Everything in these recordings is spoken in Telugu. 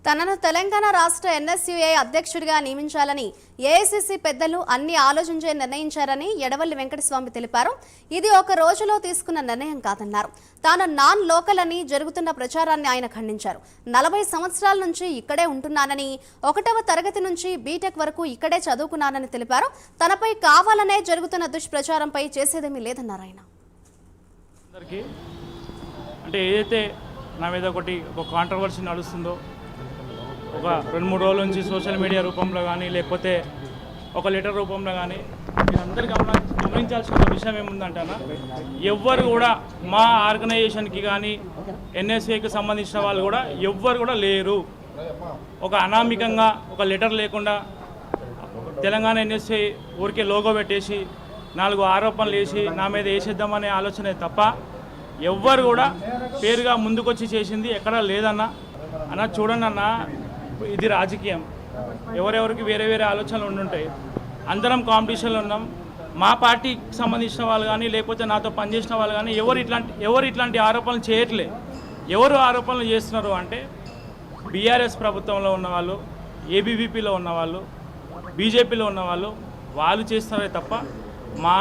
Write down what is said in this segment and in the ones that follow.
తనను తెలంగాణ రాష్ట్ర ఎన్ఎస్యుఐ అధ్యక్షుడిగా నియమించాలని ఏఐసిసి పెద్దలు అన్ని ఆలోచించే నిర్ణయించారని ఎడవల్లి వెంకటస్వామి తెలిపారు. ఇది ఒక రోజులో తీసుకున్న నిర్ణయం కాదన్నారు. తాను నాన్ లోకల్ అని జరుగుతున్న ప్రచారాన్ని ఆయన ఖండించారు. 40 సంవత్సరాల నుంచి ఇక్కడే ఉంటున్నానని, 1వ తరగతి నుంచి బీటెక్ వరకు ఇక్కడే చదువుకున్నానని తెలిపారు. తనపై కావాలనే జరుగుతున్న దుష్ప్రచారంపై చేసేదేమీ లేదన్నారు ఆయన. అంటే ఏదైతే నా మీద ఒక కాంట్రవర్సీ నడుస్తుందో, ఒక 2-3 రోజుల నుంచి సోషల్ మీడియా రూపంలో కానీ లేకపోతే ఒక లెటర్ రూపంలో కానీ మీరందరూ గమనించాల్సిన ఒక విషయం ఏముందంటేనా, ఎవ్వరు కూడా మా ఆర్గనైజేషన్కి కానీ ఎన్ఎస్ఏకి సంబంధించిన వాళ్ళు కూడా ఎవ్వరు కూడా లేరు. ఒక అనామికంగా ఒక లెటర్ లేకుండా తెలంగాణ ఎన్ఎస్ఏ ఊరికే లోగో పెట్టేసి 4 ఆరోపణలు వేసి నా మీద వేసేద్దామనే ఆలోచనే తప్ప ఎవ్వరు కూడా పేరుగా ముందుకొచ్చి చేసింది ఎక్కడా లేదన్నా. చూడండి అన్న, ఇది రాజకీయం. ఎవరెవరికి వేరే వేరే ఆలోచనలు ఉండుంటాయి. అందరం కాంపిటీషన్లో ఉన్నాం. మా పార్టీకి సంబంధించిన వాళ్ళు కానీ లేకపోతే నాతో పనిచేసిన వాళ్ళు కానీ ఎవరు ఇట్లాంటి ఆరోపణలు చేయట్లే. ఎవరు ఆరోపణలు చేస్తున్నారు అంటే బీఆర్ఎస్ ప్రభుత్వంలో ఉన్నవాళ్ళు, ఏబీవీపీలో ఉన్నవాళ్ళు, బీజేపీలో ఉన్నవాళ్ళు, వాళ్ళు చేస్తున్నారే తప్ప మా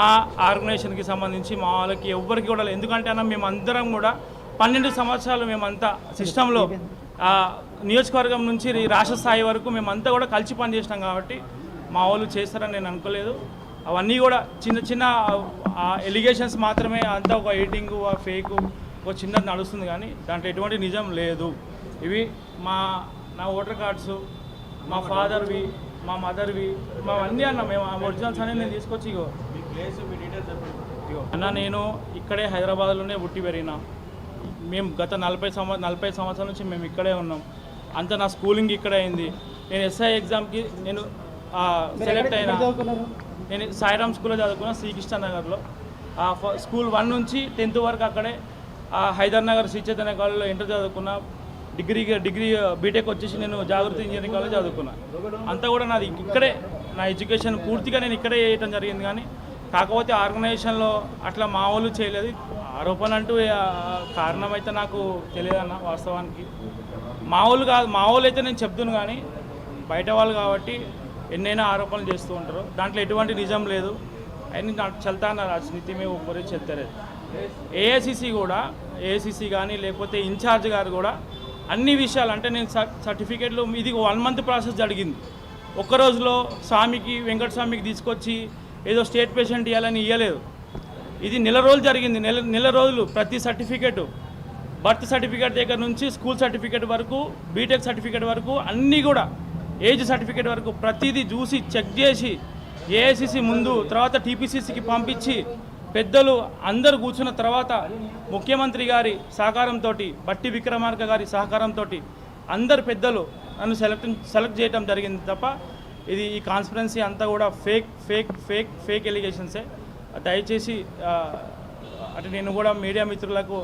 ఆర్గనైజేషన్కి సంబంధించి మా వాళ్ళకి ఎవ్వరికి కూడా. ఎందుకంటే అన్న, మేమందరం కూడా 12 సంవత్సరాలు మేమంతా సిస్టంలో నియోజకవర్గం నుంచి రాష్ట్ర స్థాయి వరకు మేమంతా కూడా కలిసి పనిచేసినాం కాబట్టి మా వాళ్ళు చేస్తారని నేను అనుకోలేదు. అవన్నీ కూడా చిన్న చిన్న ఎలిగేషన్స్ మాత్రమే. అంతా ఒక ఎడిటింగ్, ఫేక్, ఒక చిన్నది నడుస్తుంది కానీ దాంట్లో ఎటువంటి నిజం లేదు. ఇవి నా ఓటర్ కార్డ్స్, మా ఫాదర్వి, మా మదర్వి, మా అన్నీ అన్న. మేము ఒరిజినల్స్ అనేది నేను తీసుకొచ్చి ఇగో అన్న, నేను ఇక్కడే హైదరాబాద్లోనే పుట్టి పెరిగినా. మేము గత 40 సంవత్సరాల నుంచి మేము ఇక్కడే ఉన్నాం. అంతా నా స్కూలింగ్ ఇక్కడే అయింది. నేను ఎస్ఐ ఎగ్జామ్కి నేను సెలెక్ట్ అయినా. నేను సాయిరామ్ స్కూల్లో చదువుకున్నా, శ్రీకృష్ణ నగర్లో. స్కూల్ 1 నుంచి 10th వరకు అక్కడే. హైదర్ నగర్ శ్రీ చైతన్య కాలేజ్లో ఇంటర్ చదువుకున్నా. డిగ్రీ బీటెక్ వచ్చేసి నేను జాగృతి ఇంజనీరింగ్ కాలేజ్ చదువుకున్నా. అంతా కూడా నాది ఇక్కడే. నా ఎడ్యుకేషన్ పూర్తిగా నేను ఇక్కడే చేయటం జరిగింది. కానీ కాకపోతే ఆర్గనైజేషన్లో అట్లా మా వాళ్ళు చేయలేదు. ఆరోపణ అంటూ కారణం అయితే నాకు తెలియదన్న. వాస్తవానికి మా వాళ్ళు కాదు, మా వాళ్ళు అయితే నేను చెప్తాను. కానీ బయట వాళ్ళు కాబట్టి ఎన్నైనా ఆరోపణలు చేస్తూ ఉంటారు. దాంట్లో ఎటువంటి నిజం లేదు. అయినా నాకు చల్తా అన్న రాజనీతి మేము ఊపరే చెప్తారు. ఏఐసిసి కానీ లేకపోతే ఇన్ఛార్జ్ గారు కూడా అన్ని విషయాలు అంటే నేను సర్టిఫికేట్లు ఇది 1 month ప్రాసెస్ జరిగింది. ఒక్క రోజులో వెంకటస్వామికి తీసుకొచ్చి ఏదో స్టేట్ పేషెంట్ ఇవ్వాలని ఇవ్వలేదు. ఇది నెల రోజులు జరిగింది. నెల రోజులు ప్రతి సర్టిఫికేటు, బర్త్ సర్టిఫికేట్ దగ్గర నుంచి స్కూల్ సర్టిఫికేట్ వరకు, బీటెక్ సర్టిఫికేట్ వరకు అన్నీ కూడా, ఏజ్ సర్టిఫికేట్ వరకు ప్రతిదీ చూసి చెక్ చేసి ఏఐసిసి ముందు, తర్వాత టీపీసీసీకి పంపించి పెద్దలు అందరూ కూర్చున్న తర్వాత ముఖ్యమంత్రి గారి సహకారంతో, బట్టి విక్రమార్క గారి సహకారంతో అందరు పెద్దలు నన్ను సెలెక్ట్ చేయడం జరిగింది తప్ప ఈ కాన్స్పిరెన్సీ అంతా కూడా ఫేక్ ఎలిగేషన్సే. దయచేసి అంటే నేను కూడా మీడియా మిత్రులకు